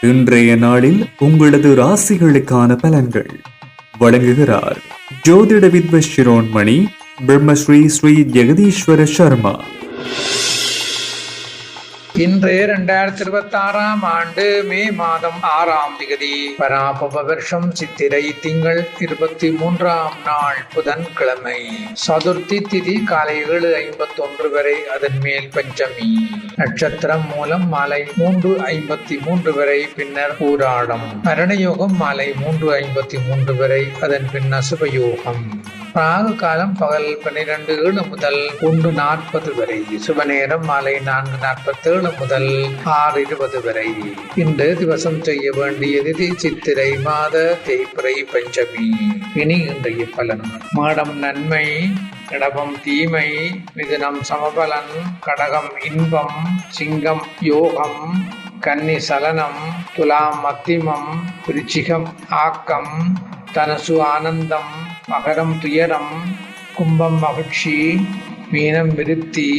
இன்றைய நாளில் உங்களது ராசிகளுக்கான பலன்கள் வழங்குகிறார் ஜோதிட வித்வ சிரோன்மணி பிரம்மஸ்ரீ ஸ்ரீ ஜெகதீஸ்வர சர்மா. இன்றைய 2026 ஆண்டு மே மாதம் 6ஆம் திகதி பராபவ வருஷம் சித்திரை திங்கள் 23ஆம் நாள் புதன்கிழமை. சதுர்த்தி திதி காலை 7:51 வரை, அதன் மேல் பஞ்சமி. நட்சத்திரம் மூலம் மாலை 3:53 வரை, பின்னர் ஊராடம். மரணயோகம் மாலை 3:53 வரை, அதன் பின் அசுபயோகம். ராகு காலம் பகல் 12:07 முதல் 1:40 வரை. சுப நேரம் மாலை 4:47 முதல் 6:20 வரை. இன்று திவசம் செய்ய வேண்டியது சித்திரை மாத தேய்பிறை பஞ்சமி. இனி இன்றைய பலன். மாடம் நன்மை, இடபம் தீமை, மிதுனம் சமபலன், கடகம் இன்பம், சிங்கம் யோகம், கன்னி சலனம், துலாம் மத்திமம், விருச்சிகம் ஆக்கம், தனசு ஆனந்தம், மகரம் துயரம், கும்பம் மகிழ்ச்சி, மீனம் விருத்தி,